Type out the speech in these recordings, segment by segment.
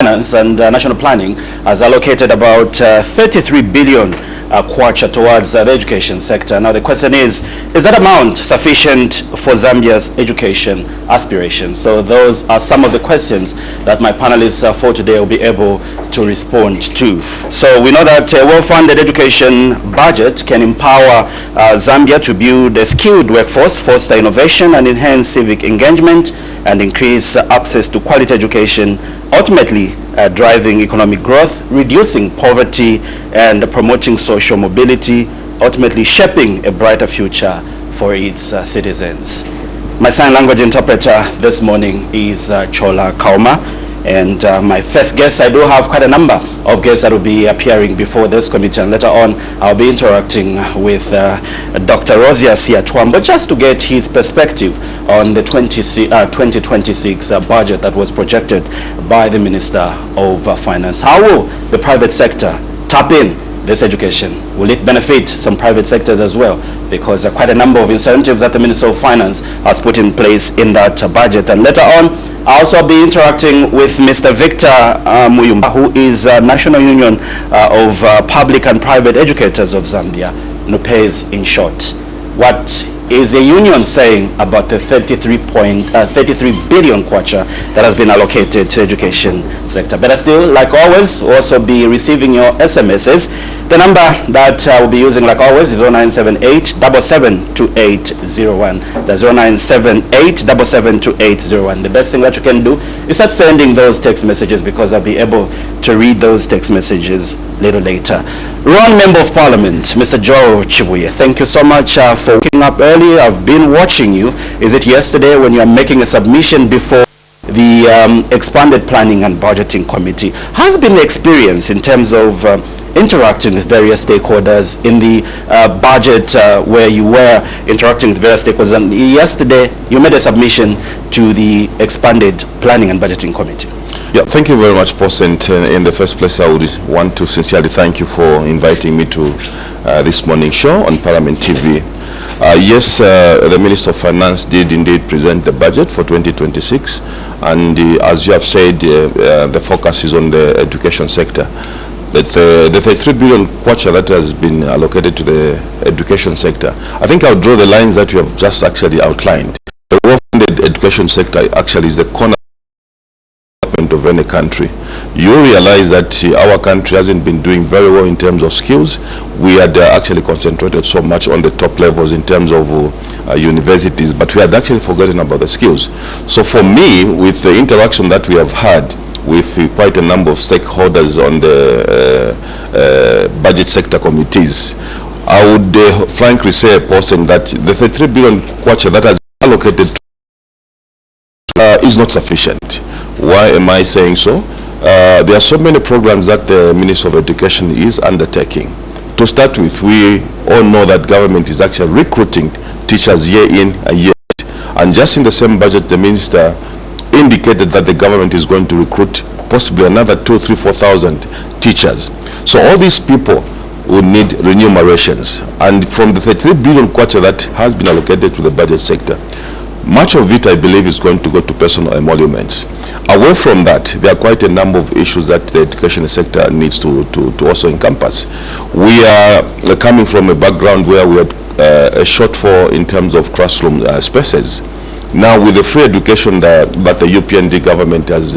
Finance and National Planning has allocated about 33 billion kwacha towards the education sector. Now the question is that amount sufficient for Zambia's education aspirations? So those are some of the questions that my panelists for today will be able to respond to. So we know that a well-funded education budget can empower Zambia to build a skilled workforce, foster innovation and enhance civic engagement, and increase access to quality education, ultimately driving economic growth, reducing poverty and promoting social mobility, ultimately shaping a brighter future for its citizens. My sign language interpreter this morning is Chola Kauma. And my first guest, I do have quite a number of guests that will be appearing before this committee, and later on I'll be interacting with Dr. Rosia Siatwambo just to get his perspective on the 2026 budget that was projected by the Minister of Finance. How will the private sector tap in this education? Will it benefit some private sectors as well? Because quite a number of incentives that the Minister of Finance has put in place in that budget. And later on, I'll also be interacting with Mr. Victor Muyumba, who is National Union of Public and Private Educators of Zambia, NUPEZ in short. What is the union saying about the 33 billion kwacha that has been allocated to education sector? Better still, like always, we'll also be receiving your SMSs. The number that we'll be using, like always, is 0978 772801. That's 0978 772801. The best thing that you can do is start sending those text messages, because I'll be able to read those text messages a little later. Wrong Member of Parliament, Mr. Joe Chibuye, thank you so much for waking up early. I've been watching you. Is it yesterday when you are making a submission before the Expanded Planning and Budgeting Committee? Has been the experience in terms of interacting with various stakeholders in the budget where you were interacting with various stakeholders, and yesterday you made a submission to the Expanded Planning and Budgeting Committee? Yeah, thank you very much, President. In the first place, I would want to sincerely thank you for inviting me to this morning show on Parliament TV. Yes, the Minister of Finance did indeed present the budget for 2026, and as you have said, the focus is on the education sector. But the 33 billion kwacha that has been allocated to the education sector, I think I'll draw the lines that you have just actually outlined. The well-funded education sector actually is the cornerstone of any country. You realize that our country hasn't been doing very well in terms of skills. We had actually concentrated so much on the top levels in terms of universities, but we had actually forgotten about the skills. So for me, with the interaction that we have had with quite a number of stakeholders on the budget sector committees, I would frankly say, Paulson, that the 33 billion kwacha that has been allocated is not sufficient. Why am I saying so? There are so many programs that the Minister of Education is undertaking. To start with, we all know that government is actually recruiting teachers year in and year out. And just in the same budget, the Minister indicated that the government is going to recruit possibly another 2,000, 3,000, 4,000 teachers. So all these people will need remunerations. And from the 33 billion kwacha that has been allocated to the budget sector, much of it, I believe, is going to go to personal emoluments. Away from that, there are quite a number of issues that the education sector needs to also encompass. We are coming from a background where we had a shortfall in terms of classroom spaces. Now, with the free education that the UPND government has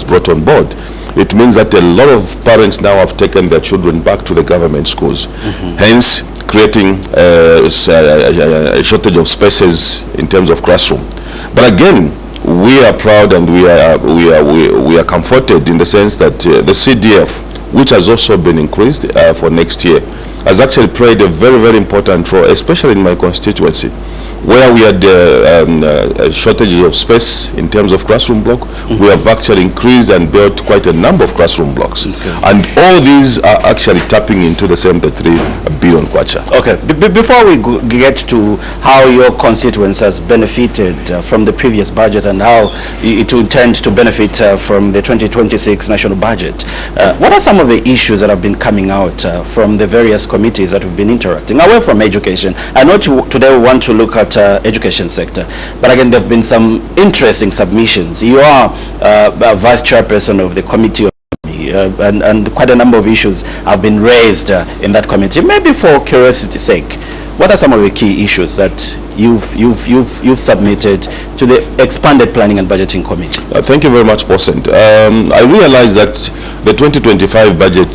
brought on board, it means that a lot of parents now have taken their children back to the government schools. Hence, creating a shortage of spaces in terms of classroom. But again, we are proud and we are comforted in the sense that the CDF, which has also been increased for next year, has actually played a very, very important role, especially in my constituency, where we had a shortage of space in terms of classroom block. We have actually increased and built quite a number of classroom blocks. And all these are actually tapping into the same 3 billion kwacha. Okay, before we get to how your constituents has benefited from the previous budget and how it will tend to benefit from the 2026 national budget, what are some of the issues that have been coming out from the various committees that we've been interacting away from education? I know today we want to look at education sector, but again, there have been some interesting submissions. You are vice chairperson of the committee, and quite a number of issues have been raised in that committee. Maybe for curiosity's sake, what are some of the key issues that you've submitted to the expanded planning and budgeting committee? Thank you very much, President. I realize that the 2025 budget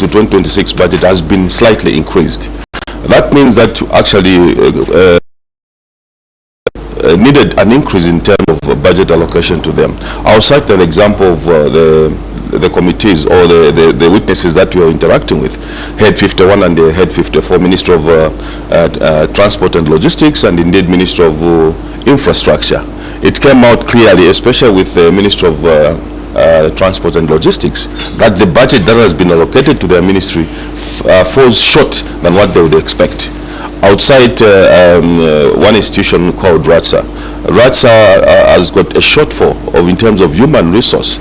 to 2026 budget has been slightly increased. That means that actually needed an increase in terms of budget allocation to them. I'll cite an example of the committees or the witnesses that we are interacting with. Head 51 and the Head 54, Minister of Transport and Logistics, and indeed Minister of Infrastructure. It came out clearly, especially with the Minister of Transport and Logistics, that the budget that has been allocated to their ministry falls short than what they would expect. Outside one institution called RATSA. RATSA has got a shortfall in terms of human resource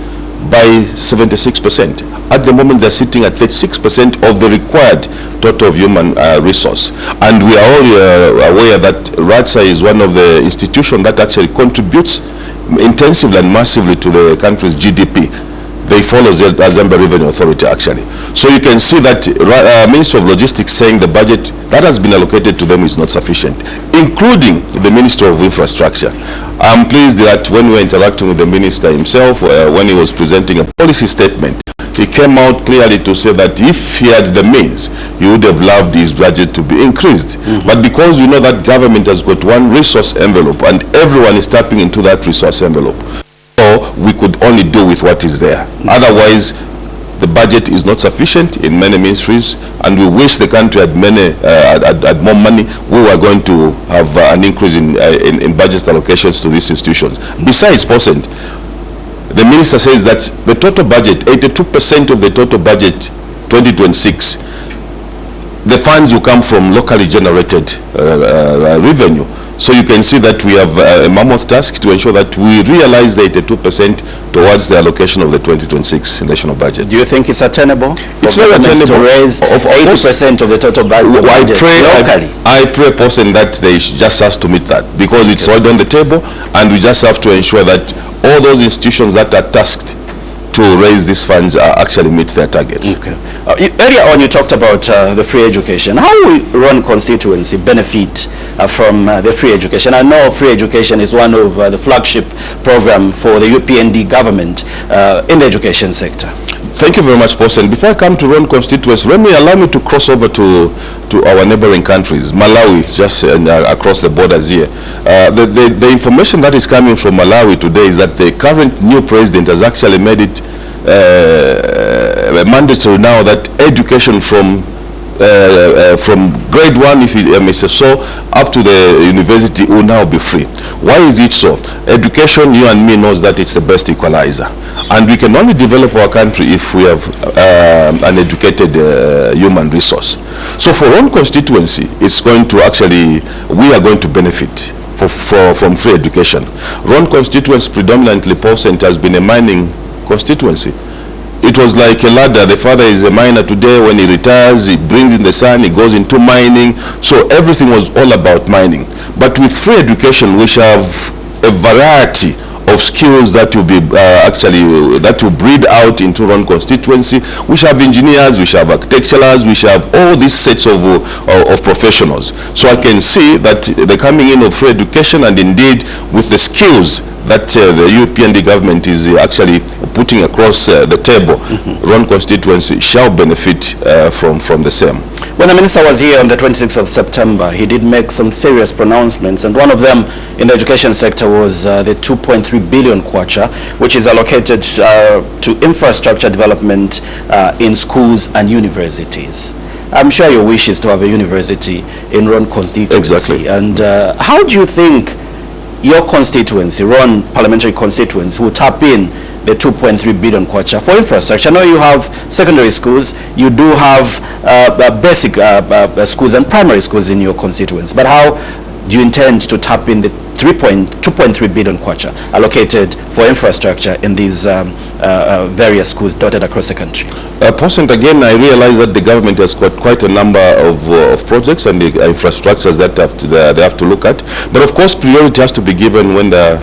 by 76%. At the moment they're sitting at 36% of the required total of human resource. And we are all aware that RATSA is one of the institutions that actually contributes intensively and massively to the country's GDP. They follow the Zambia Revenue Authority actually. So you can see that Minister of Logistics saying the budget that has been allocated to them is not sufficient, including the Minister of Infrastructure. I'm pleased that when we were interacting with the Minister himself, when he was presenting a policy statement, he came out clearly to say that if he had the means, he would have loved his budget to be increased. But because we know that government has got one resource envelope and everyone is tapping into that resource envelope, so we could only do with what is there. Otherwise, the budget is not sufficient in many ministries, and we wish the country had had more money. We were going to have an increase in budget allocations to these institutions. Besides, the minister says that the total budget, 82% of the total budget 2026, the funds will come from locally generated revenue. So you can see that we have a mammoth task to ensure that we realize the 82% towards the allocation of the 2026 national budget. Do you think it's attainable? It's very attainable. To raise 80% of the total budget locally. I pray, person, that they just has to meet that, because it's right on the table, and we just have to ensure that all those institutions that are tasked to raise these funds actually meet their targets. Okay. Earlier on you talked about the free education. How will Ron constituency benefit from the free education? I know free education is one of the flagship program for the UPND government in the education sector. Thank you very much, Paulson. Before I come to Ron constituency, allow me to cross over to our neighboring countries, Malawi, just across the borders here. The information that is coming from Malawi today is that the current new president has actually made it mandatory now that education from grade 1, if you may say so, up to the university will now be free. Why is it so? Education, you and me knows that it's the best equalizer, and we can only develop our country if we have an educated human resource. So for one constituency, it's going to actually, we are going to benefit from free education. Ron constituency predominantly has been a mining constituency. It was like a ladder. The father is a miner today. When he retires, he brings in the son, he goes into mining. So everything was all about mining. But with free education, we shall have a variety of skills that will be that will breed out into Ron constituency. We shall have engineers, we shall have architecturers, we shall have all these sets of professionals. So I can see that the coming in of free education, and indeed with the skills that the UPND government is actually putting across the table, Ron constituency shall benefit from the same. When the minister was here on the 26th of September, he did make some serious pronouncements, and one of them in the education sector was the 2.3 billion kwacha, which is allocated to infrastructure development in schools and universities. I'm sure your wish is to have a university in Ron constituency. Exactly. And how do you think your constituency, Ron parliamentary constituency, will tap in the 2.3 billion kwacha for infrastructure? I know you have secondary schools, you do have basic schools and primary schools in your constituency, but how do you intend to tap in the 2.3 billion kwacha allocated for infrastructure in these various schools dotted across the country? Again, I realize that the government has got quite a number of projects and the infrastructures that they have to look at. But of course, priority has to be given when they're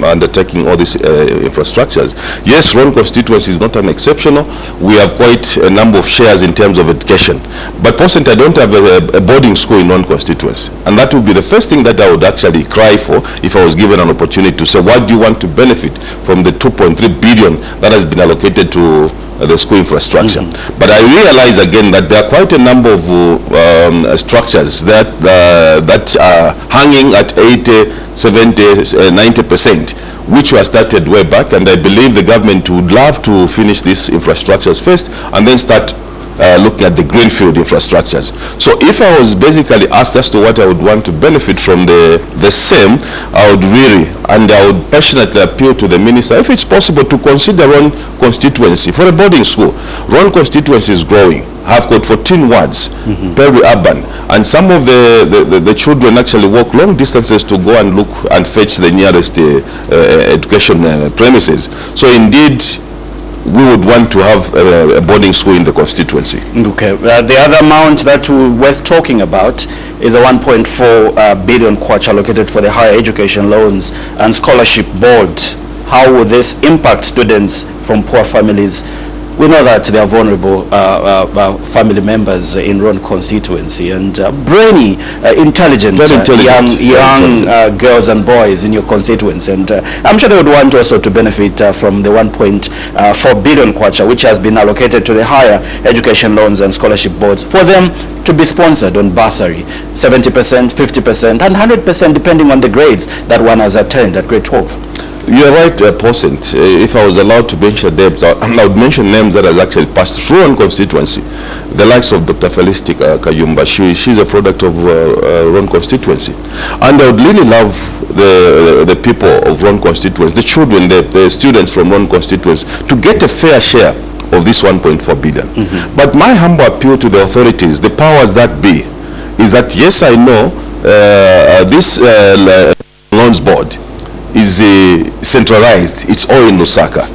undertaking all these infrastructures. Yes, Ron constituency is not an exceptional. We have quite a number of shares in terms of education. But I don't have a boarding school in Ron constituency. And that would be the first thing that I would actually cry for if I was given an opportunity to say, what do you want to benefit from the 2.3 billion that has been allocated to the school infrastructure? But I realize again that there are quite a number of structures that are hanging at 80, 70, 90%, which were started way back, and I believe the government would love to finish these infrastructures first and then start looking at the greenfield infrastructures. So if I was basically asked as to what I would want to benefit from the same, I would really, and I would passionately appeal to the minister, if it's possible, to consider Ron constituency for a boarding school. Ron constituency is growing. Have got 14 wards, very urban, and some of the children actually walk long distances to go and look and fetch the nearest education premises. So indeed, we would want to have a boarding school in the constituency. Okay. The other amount that we're worth talking about is a 1.4 billion kwacha allocated for the higher education loans and scholarship board. How will this impact students from poor families? We know that they are vulnerable family members in Ron constituency, and brainy, intelligent young girls and boys in your constituency, and I'm sure they would want also to benefit from the 1.4 billion kwacha, which has been allocated to the higher education loans and scholarship boards, for them to be sponsored on bursary, 70%, 50%, and 100% depending on the grades that one has attained at grade 12. You're right, If I was allowed to mention names, I would mention names that has actually passed through Ron constituency. The likes of Dr. Felicity Kayumba, she's a product of Ron constituency. And I would really love the people of Ron constituency, the children, the students from Ron constituency, to get a fair share of this 1.4 billion. But my humble appeal to the authorities, the powers that be, is that yes, I know this loans board is centralized. It's all in Lusaka.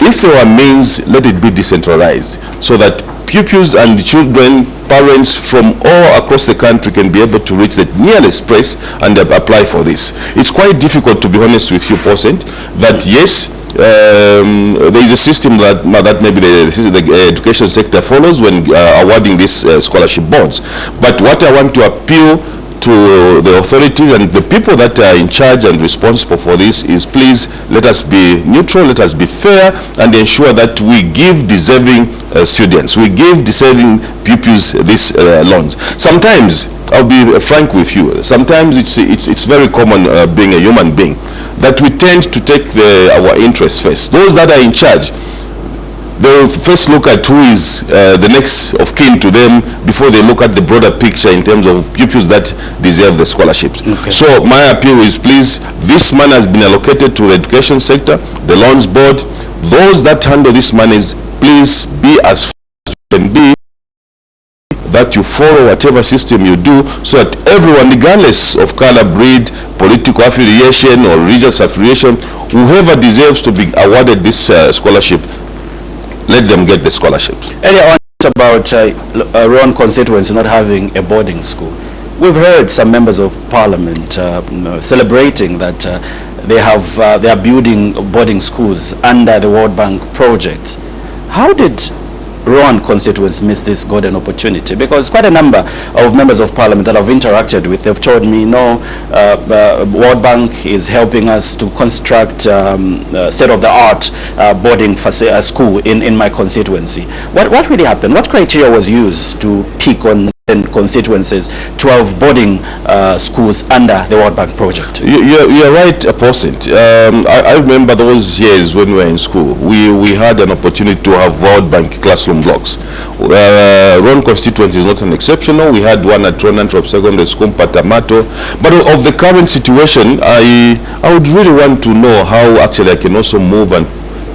If there are means, let it be decentralized, so that pupils and children, parents from all across the country can be able to reach the nearest place and apply for this. It's quite difficult, to be honest with you, that yes, there is a system that maybe the education sector follows when awarding these scholarship boards. But what I want to appeal to the authorities and the people that are in charge and responsible for this is, please let us be neutral, let us be fair, and ensure that we give deserving students, we give deserving pupils these loans. Sometimes, I'll be frank with you, sometimes it's very common, being a human being, that we tend to take our interests first. Those that are in charge, they will first look at who is the next of kin to them before they look at the broader picture in terms of pupils that deserve the scholarships. So my appeal is, please, this money has been allocated to the education sector, the loans board. Those that handle this money, please be as far as you can be, that you follow whatever system you do, so that everyone, regardless of color, breed, political affiliation or religious affiliation, whoever deserves to be awarded this scholarship, let them get the scholarships. Earlier on about Ron constituency not having a boarding school. We've heard some members of parliament celebrating that they are building boarding schools under the World Bank project. How did Ron constituents miss this golden opportunity? Because quite a number of members of parliament that I've interacted with, they've told me, no, World Bank is helping us to construct state-of-the-art boarding school in my constituency. What really happened? What criteria was used to pick on constituencies 12 boarding schools under the World Bank project? You're right, I remember those years when we were in school. We had an opportunity to have World Bank classroom blocks. Ron constituency is not an exceptional. We had one at Ronantrop Secondary School, Patamato. But of the current situation, I would really want to know how actually I can also move and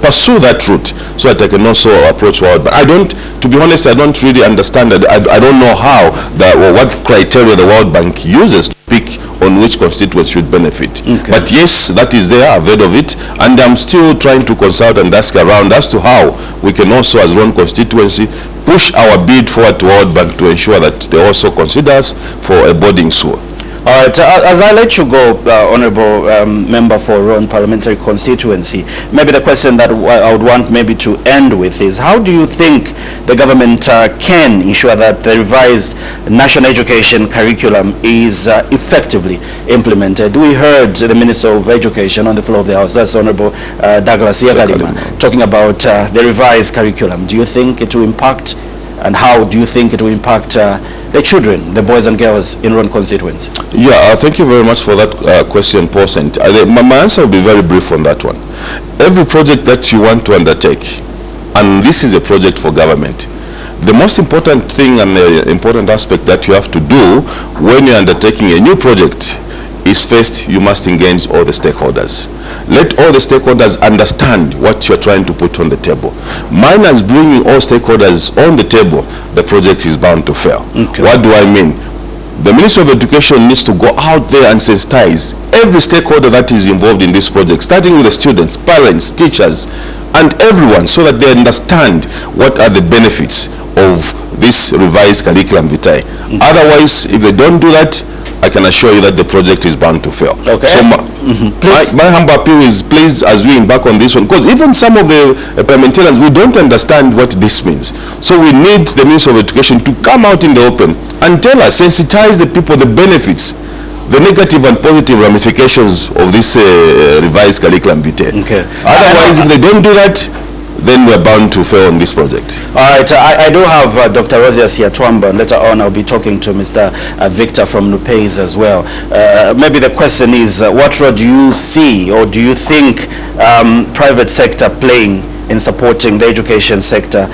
pursue that route, so that I can also approach World Bank. To be honest, I don't really understand that. I don't know how, what criteria the World Bank uses to pick on which constituents should benefit. But yes, that is there, I've heard of it, and I'm still trying to consult and ask around as to how we can also, as Ron constituency, push our bid forward to World Bank to ensure that they also consider us for a boarding school. All right, as I let you go, Honorable Member for Ron Parliamentary Constituency, maybe the question that I would want maybe to end with is, how do you think the government can ensure that the revised national education curriculum is effectively implemented? We heard the Minister of Education on the floor of the House, that's Honorable Douglas Yagalima, talking about the revised curriculum. Do you think it will impact, and how do you think it will impact the children, the boys and girls in Ron constituency? Yeah, thank you very much for that question, Pausent. My answer will be very brief on that one. Every project that you want to undertake, and this is a project for government, the most important thing and the important aspect that you have to do when you're undertaking a new project is, first, you must engage all the stakeholders. Let all the stakeholders understand what you're trying to put on the table. Minus bringing all stakeholders on the table, the project is bound to fail. What do I mean? The Ministry of Education needs to go out there and sensitize every stakeholder that is involved in this project, starting with the students, parents, teachers, and everyone, so that they understand what are the benefits of this revised curriculum vitae. Otherwise, if they don't do that, I can assure you that the project is bound to fail. So my humble appeal is, please, as we embark on this one, because even some of the parliamentarians, we don't understand what this means. So we need the Minister of Education to come out in the open and tell us, sensitize the people, the benefits, the negative and positive ramifications of this revised curriculum vitae. Otherwise, if they don't do that, then we're bound to fail on this project. All right, I do have Dr. Rosias Yatwamba, and later on I'll be talking to Mr. Victor from Nupes as well. Maybe the question is, what role do you see, or do you think private sector playing in supporting the education sector,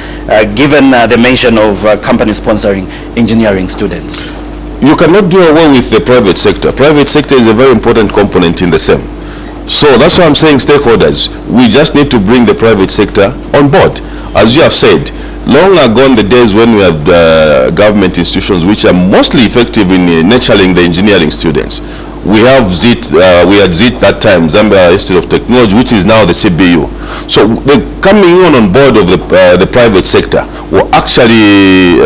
given the mention of companies sponsoring engineering students? You cannot do away with the private sector. Private sector is a very important component in the same. So that's why I'm saying stakeholders, we just need to bring the private sector on board. As you have said, long are gone the days when we had government institutions which are mostly effective in nurturing the engineering students. We have we had ZIT that time, Zambia Institute of Technology, which is now the CBU. So the coming on board of the private sector will actually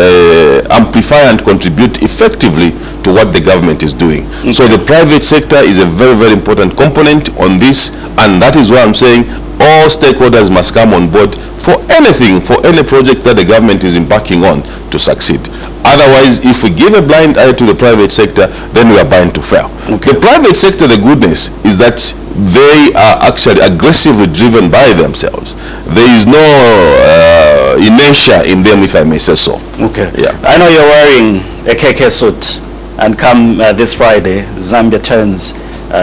amplify and contribute effectively to what the government is doing. So the private sector is a very, very important component on this, and that is why I'm saying all stakeholders must come on board for anything, for any project that the government is embarking on to succeed. Otherwise, if we give a blind eye to the private sector, then we are bound to fail. The private sector, the goodness is that they are actually aggressively driven by themselves. There is no inertia in them, if I may say so. I know you're wearing a KK suit, and come this Friday, Zambia turns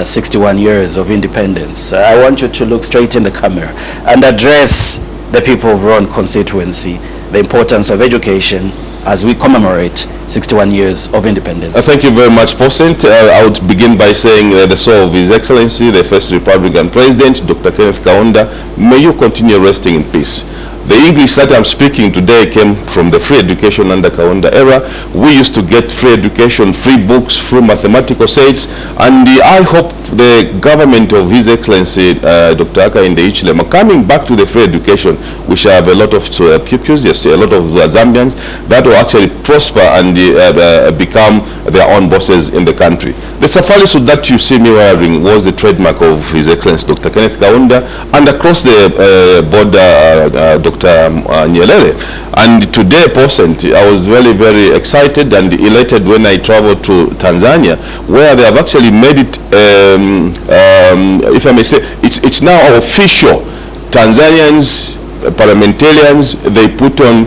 61 years of independence. I want you to look straight in the camera and address the people of Ron constituency, the importance of education as we commemorate 61 years of independence. Thank you very much, Pausent. I would begin by saying the soul of His Excellency, the first Republican President, Dr. Kenneth Kaunda, may you continue resting in peace. The English that I'm speaking today came from the free education under Kaunda era. We used to get free education, free books, free mathematical sets, and I hope the government of His Excellency Dr. Hakainde Hichilema, coming back to the free education, we shall have a lot of pupils, yes, a lot of Zambians that will actually prosper and become their own bosses in the country. The safari suit that you see me wearing was the trademark of His Excellency Dr. Kenneth Kaunda, and across the border Dr. Nyelele. And today, Pausent, I was very, very excited and elated when I traveled to Tanzania, where they have actually made it, if I may say, it's now official. Tanzanians, parliamentarians, they put on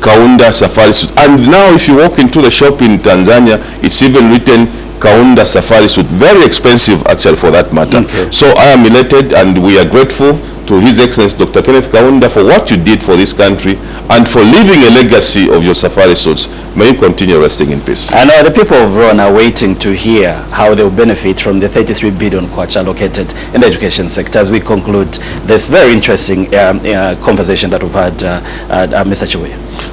Kaunda safari suit. And now if you walk into the shop in Tanzania, it's even written Kaunda safari suit. Very expensive, actually, for that matter. So I am elated, and we are grateful to His Excellency Dr. Kenneth Kaunda for what you did for this country and for leaving a legacy of your safari suits. May you continue resting in peace. I know the people of Ron are waiting to hear how they will benefit from the 33 billion kwacha allocated in the education sector as we conclude this very interesting conversation that we've had, Mr. Chiwe.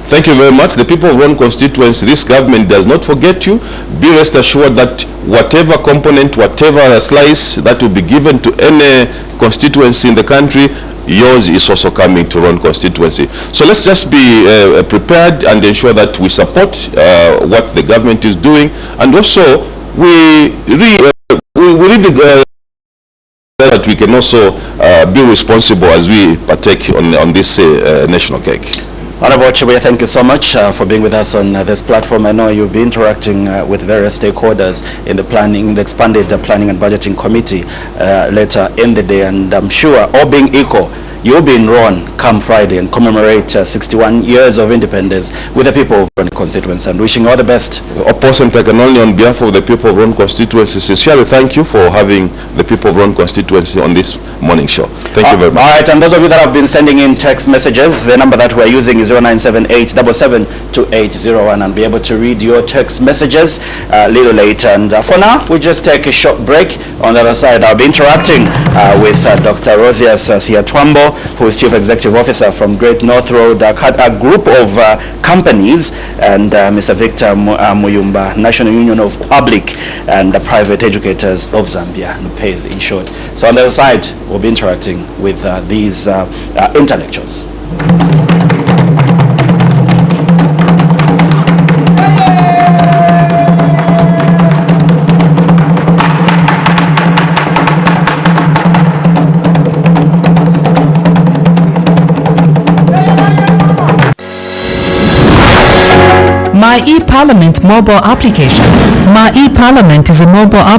Thank you very much. The people of Ron constituency, this government does not forget you. Be rest assured that whatever component, whatever slice that will be given to any constituency in the country, yours is also coming to Ron constituency. So let's just be prepared and ensure that we support what the government is doing, and also we really that we can also be responsible as we partake on this national cake. Honorable Chiwe, thank you so much for being with us on this platform. I know you'll be interacting with various stakeholders in the expanded planning and budgeting committee later in the day, and I'm sure, all being equal, you'll be in Ron come Friday and commemorate 61 years of independence with the people of Ron constituency, and wishing you all the best. Opposite, I can only, on behalf of the people of Ron constituency, sincerely thank you for having the people of Ron constituency on this morning show. Thank you very much. All right, and those of you that have been sending in text messages, the number that we're using is 0978772801, and be able to read your text messages a little later. And for now, we just take a short break. On the other side, I'll be interacting with Dr. Rosias Siatwambo, who is Chief Executive Officer from Great North Road, a group of companies, and Mr. Victor Muyumba, National Union of Public and Private Educators of Zambia, NUPEZ in short. So on the other side, we'll be interacting with these intellectuals. My e-Parliament mobile application. My e-Parliament is a mobile app